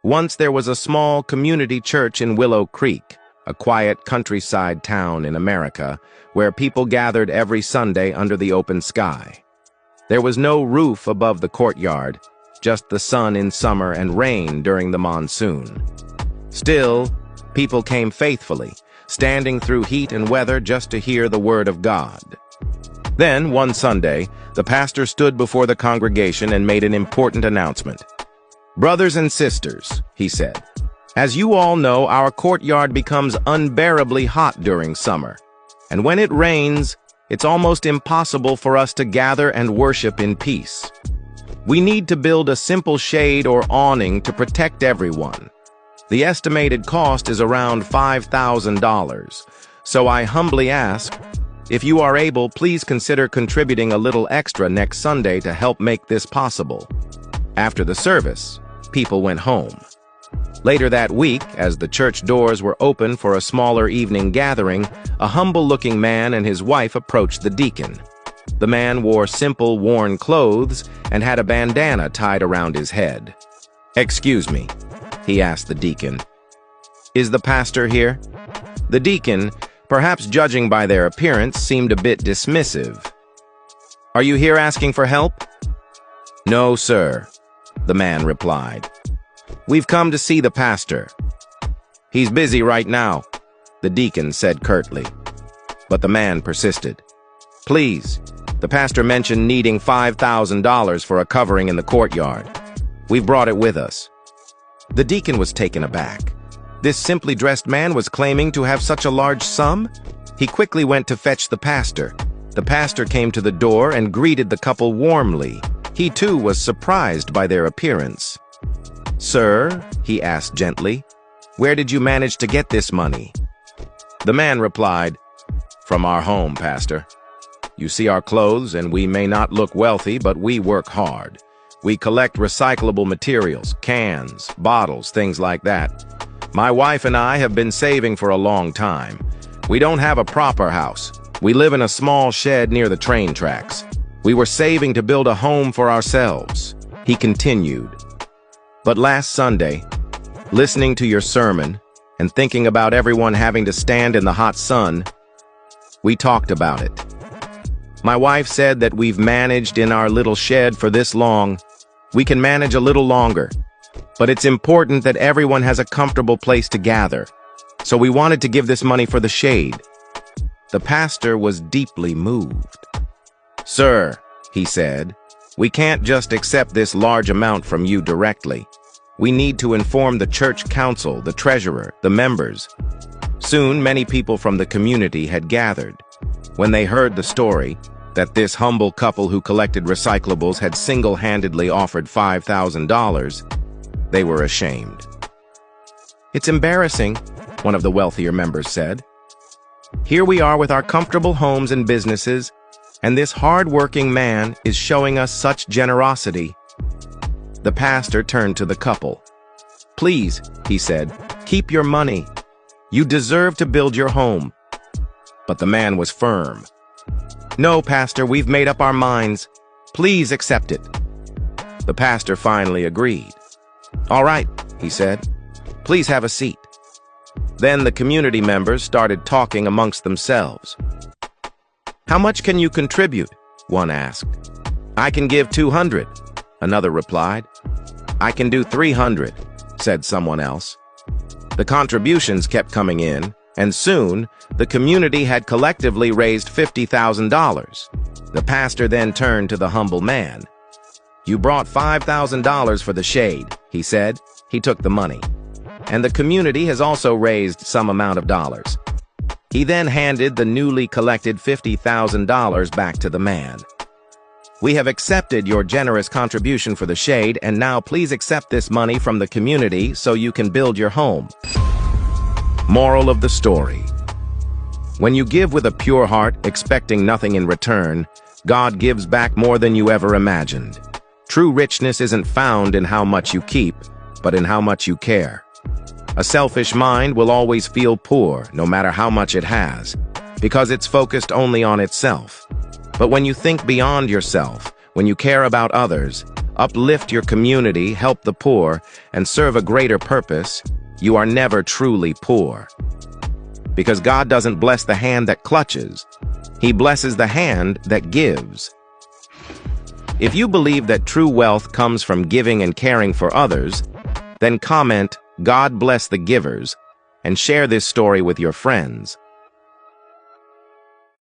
Once there was a small community church in Willow Creek, a quiet countryside town in America, where people gathered every Sunday under the open sky. There was no roof above the courtyard, just the sun in summer and rain during the monsoon. Still, people came faithfully, standing through heat and weather just to hear the word of God. Then, one Sunday, the pastor stood before the congregation and made an important announcement. "Brothers and sisters," he said, "as you all know, our courtyard becomes unbearably hot during summer, and when it rains, it's almost impossible for us to gather and worship in peace. We need to build a simple shade or awning to protect everyone. The estimated cost is around $5,000, so I humbly ask, if you are able, please consider contributing a little extra next Sunday to help make this possible." After the service, people went home. Later that week, as the church doors were open for a smaller evening gathering, a humble-looking man and his wife approached the deacon. The man wore simple, worn clothes and had a bandana tied around his head. "Excuse me," he asked the deacon. "Is the pastor here?" The deacon, perhaps judging by their appearance, seemed a bit dismissive. "Are you here asking for help?" "No, sir," the man replied. "We've come to see the pastor." "He's busy right now," the deacon said curtly. But the man persisted. "Please, the pastor mentioned needing $5,000 for a covering in the courtyard. We've brought it with us." The deacon was taken aback. This simply dressed man was claiming to have such a large sum? He quickly went to fetch the pastor. The pastor came to the door and greeted the couple warmly. He too was surprised by their appearance. "Sir," he asked gently, "where did you manage to get this money?" The man replied, "From our home, pastor. You see our clothes, and we may not look wealthy, but we work hard. We collect recyclable materials, cans, bottles, things like that. My wife and I have been saving for a long time. We don't have a proper house. We live in a small shed near the train tracks. We were saving to build a home for ourselves," he continued. "But last Sunday, listening to your sermon and thinking about everyone having to stand in the hot sun, we talked about it. My wife said that we've managed in our little shed for this long. We can manage a little longer, but it's important that everyone has a comfortable place to gather. So we wanted to give this money for the shade." The pastor was deeply moved. "Sir," he said, "we can't just accept this large amount from you directly. We need to inform the church council, the treasurer, the members." Soon, many people from the community had gathered. When they heard the story, that this humble couple who collected recyclables had single-handedly offered $5,000, they were ashamed. "It's embarrassing," one of the wealthier members said. "Here we are with our comfortable homes and businesses, and this hard-working man is showing us such generosity." The pastor turned to the couple. "Please," he said, "keep your money. You deserve to build your home." But the man was firm. "No, pastor, we've made up our minds. Please accept it." The pastor finally agreed. "All right," he said. "Please have a seat." Then the community members started talking amongst themselves. "How much can you contribute?" one asked. "I can give 200, another replied. "I can do 300, said someone else. The contributions kept coming in, and soon the community had collectively raised $50,000. The pastor then turned to the humble man. "You brought $5,000 for the shade," he said. He took the money. "And the community has also raised some amount of dollars." He then handed the newly collected $50,000 back to the man. "We have accepted your generous contribution for the shade, and now please accept this money from the community so you can build your home." Moral of the story: when you give with a pure heart, expecting nothing in return, God gives back more than you ever imagined. True richness isn't found in how much you keep, but in how much you care. A selfish mind will always feel poor, no matter how much it has, because it's focused only on itself. But when you think beyond yourself, when you care about others, uplift your community, help the poor, and serve a greater purpose, you are never truly poor. Because God doesn't bless the hand that clutches. He blesses the hand that gives. If you believe that true wealth comes from giving and caring for others, then comment, "God bless the givers," and share this story with your friends.